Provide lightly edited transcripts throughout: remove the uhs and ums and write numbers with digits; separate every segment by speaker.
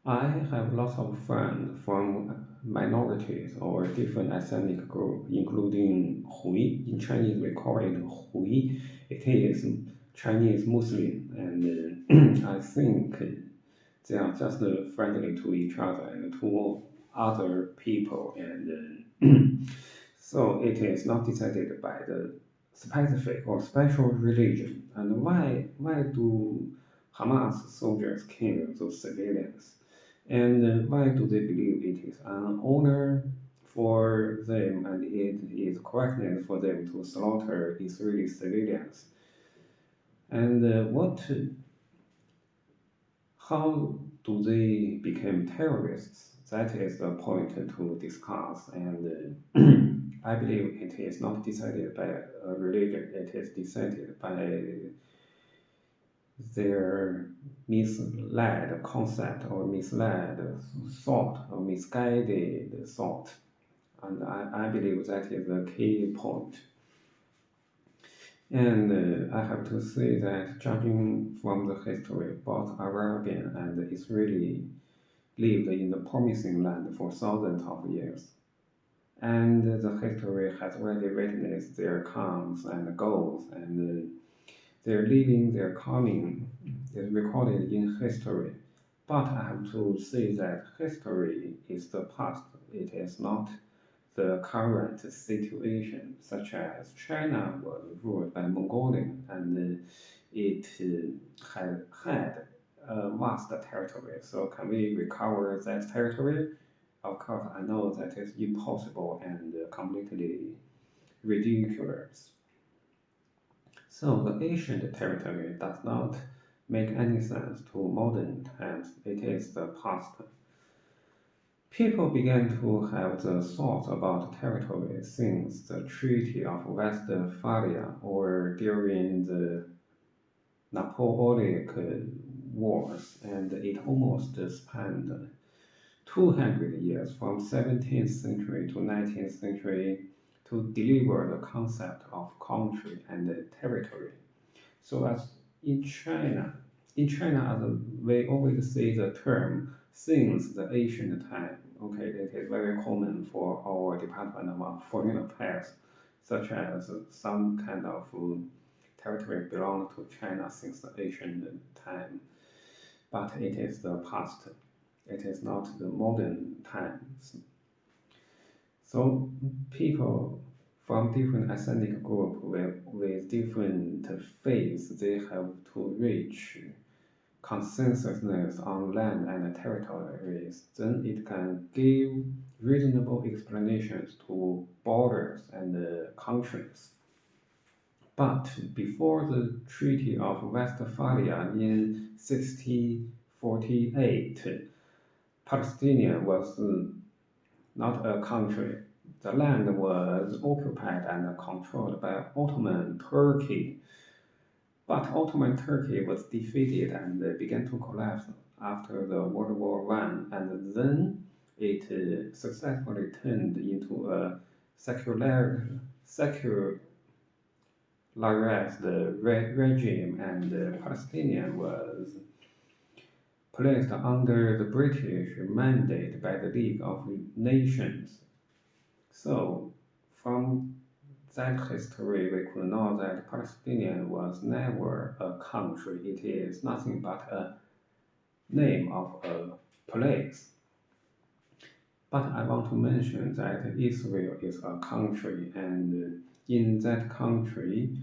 Speaker 1: I have lots of friends from minorities or different ethnic group, including Hui. In Chinese, we call it Hui. It is Chinese Muslim, and I think they are just friendly to each other and to other people, and so it is not decided by the specific or special religion. And why do Hamas soldiers kill those civilians? And why do they believe it is an honor for them and it is correctness for them to slaughter Israeli civilians? And how do they become terrorists? That is the point to discuss. And I believe it is not decided by a religion, it is decided by their misled concept or misled thought or misguided thought. And I believe that is the key point. And I have to say that judging from the history, both Arabian and Israeli lived in the promising land for thousands of years. And the history has already witnessed their comes and goes, and their living, their coming is recorded in history. But I have to say that history is the past, it is not the current situation, such as China was ruled by Mongolian and it had a vast territory. So, can we recover that territory? Of course, I know that is impossible and completely ridiculous. So, the ancient territory does not make any sense to modern times. It is the past. People began to have the thought about territory since the Treaty of Westphalia or during the Napoleonic Wars, and it almost spanned 200 years from 17th century to 19th century to deliver the concept of country and territory. So as in China, as we always say the term since the ancient time. Okay, it is very common for our Department of Foreign Affairs, such as some kind of territory belong to China since the ancient time, but it is the past. It is not the modern times. So people from different ethnic group with different faiths, they have to reach consensus on land and territories, then it can give reasonable explanations to borders and countries. But before the Treaty of Westphalia in 1648, Palestine was not a country. The land was occupied and controlled by Ottoman Turkey, but Ottoman Turkey was defeated and began to collapse after the World War One, and then it successfully turned into a secularized regime, and Palestinian was placed under the British mandate by the League of Nations. So, from that history, we could know that Palestinian was never a country. It is nothing but a name of a place. But I want to mention that Israel is a country, and in that country,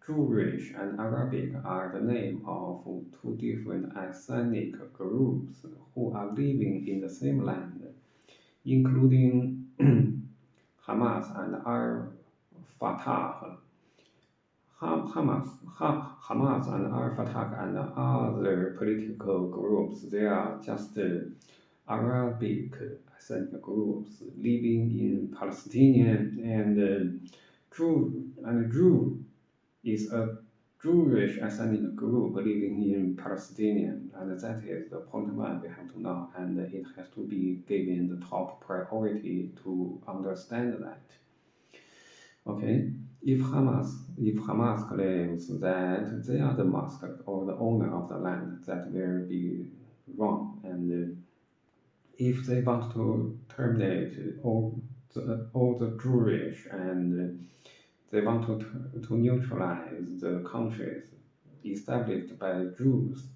Speaker 1: Jewish and Arabic are the name of two different ethnic groups who are living in the same land, including Hamas and Al Fatah. Hamas and Al Fatah and other political groups, they are just Arabic ethnic groups living in Palestinian, and Jew is a Jewish ethnic group living in Palestinian, and that is the point one we have to know, and it has to be given the top priority to understand that. Okay, if Hamas claims that they are the master or the owner of the land, that will be wrong, and if they want to terminate all the Jewish and they want to neutralize the countries established by Jews,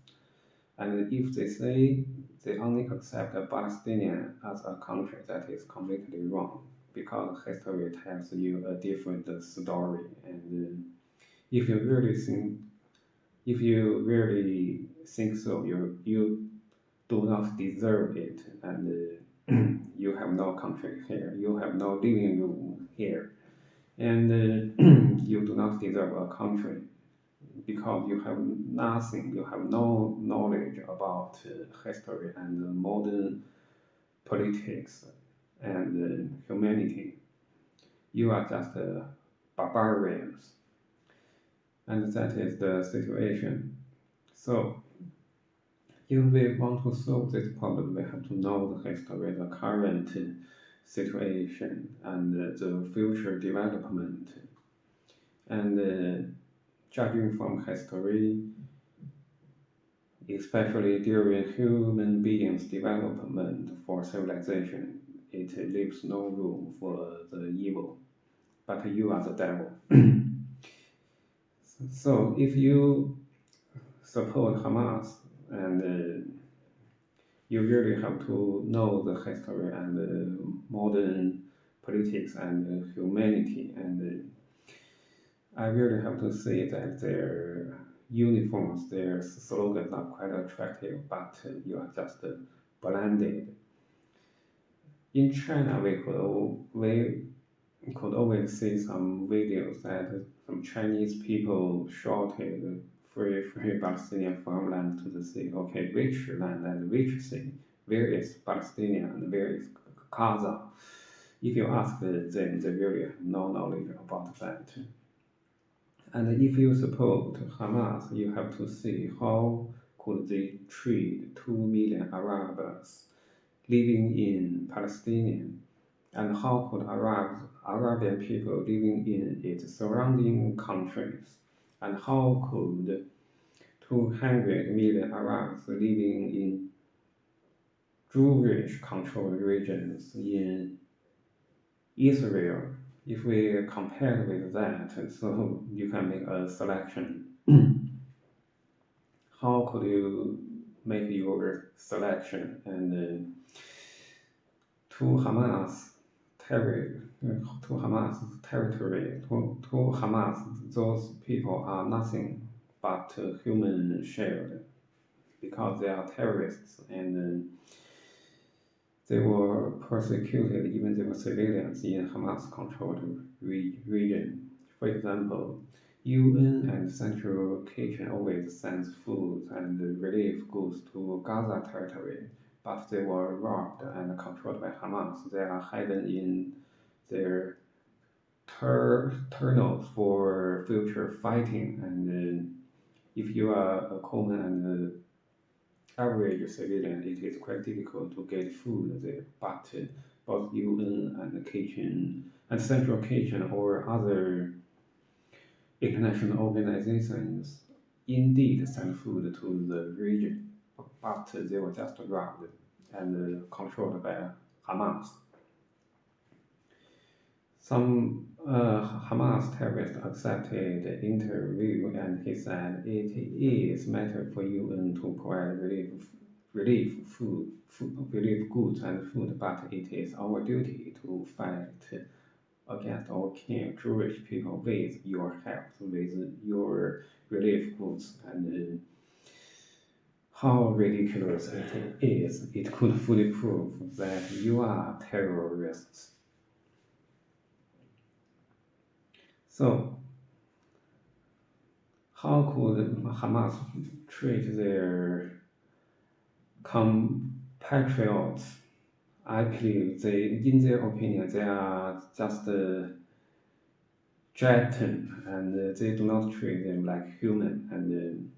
Speaker 1: and if they say they only accept a Palestinian as a country, that is completely wrong because history tells you a different story. And if you really think, if you really think so, you do not deserve it, and you have no country here, you have no living room here, and you do not deserve a country because you have nothing, you have no knowledge about history and modern politics and humanity. You are just barbarians, and that is the situation. So, if we want to solve this problem, we have to know the history, the current situation, and the future development. And judging from history, especially during human beings' development for civilization, it leaves no room for the evil, but you are the devil. So if you support Hamas and you really have to know the history and modern politics and humanity, and I really have to say that their uniforms, their slogans are quite attractive, but you are just blinded. In China, we could always see some videos that some Chinese people shouted free Palestinian farmland to the sea. Okay, which land and which sea? Where is Palestinian and where is Gaza? If you ask them, they really have no knowledge about that. And if you support Hamas, you have to see how could they treat 2 million Arabs living in Palestine, and how could Arabian people living in its surrounding countries, and how could 200 million Arabs living in Jewish controlled regions in Israel, if we compare with that, so you can make a selection. How could you make your selection? And to Hamas territory, to Hamas, those people are nothing but human shield because they are terrorists and they were persecuted, even they were civilians in Hamas-controlled region. For example, UN and Central Kitchen always sends food and relief goods to Gaza territory, but they were robbed and controlled by Hamas. They are hidden in their tunnels for future fighting. And if you are a common and average civilian, it is quite difficult to get food there. But both UN and the kitchen and Central Kitchen or other international organizations indeed send food to the region, but they were just robbed and controlled by Hamas. Some Hamas terrorist accepted the interview and he said it is matter for UN to provide relief goods and food, but it is our duty to fight against or kill Jewish people with your help, with your relief goods. And how ridiculous it is, it could fully prove that you are terrorists. So, how could Hamas treat their compatriots? I believe in their opinion, they are just Jeten, and they do not treat them like human. And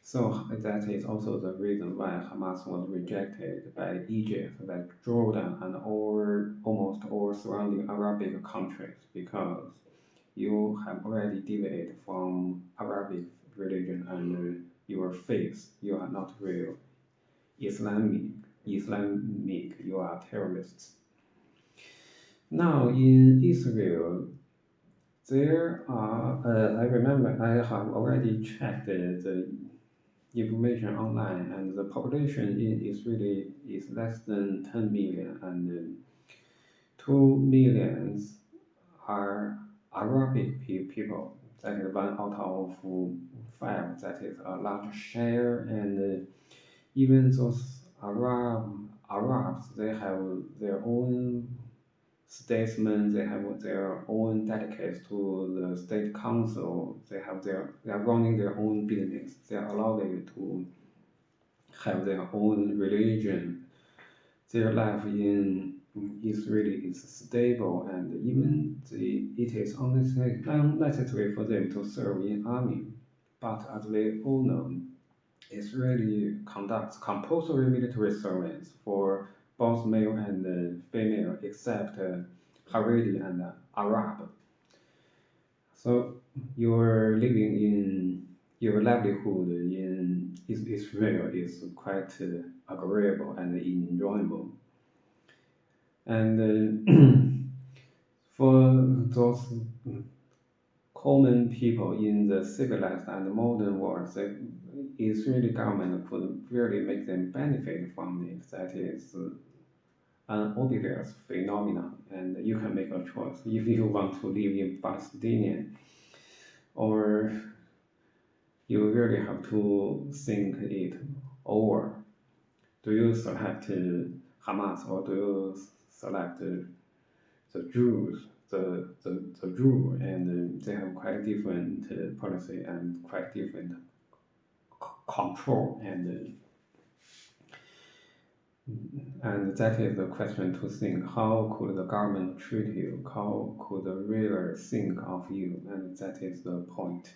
Speaker 1: so that is also the reason why Hamas was rejected by Egypt, like Jordan, and almost all surrounding Arabic countries, because you have already deviated from Arabic religion and your faith. You are not real Islamic, you are terrorists. Now in Israel, there are, I remember I have already checked the information online, and the population in Israel is less than 10 million, and 2 millions are Arabic people. That is one out of five. That is a large share, and even those Arabs, they have their own statesmen. They have their own delegates to the state council. They are running their own business. They are allowed to have their own religion. Their life in Israel is stable, and even it is unnecessary for them to serve in army. But as we all know, Israel conducts compulsory military service for both male and female, except Haredi and Arab. So your livelihood in Israel is quite agreeable and enjoyable. And for those common people in the civilized and modern world, the Israeli government could really make them benefit from it. That is an obvious phenomenon, and you can make a choice if you want to live in Palestinian, or you really have to think it over. Do you select Hamas, or do you select the Jews, the Jew, and they have quite different policy and quite different control, and that is the question to think. How could the government treat you? How could the ruler think of you? And that is the point.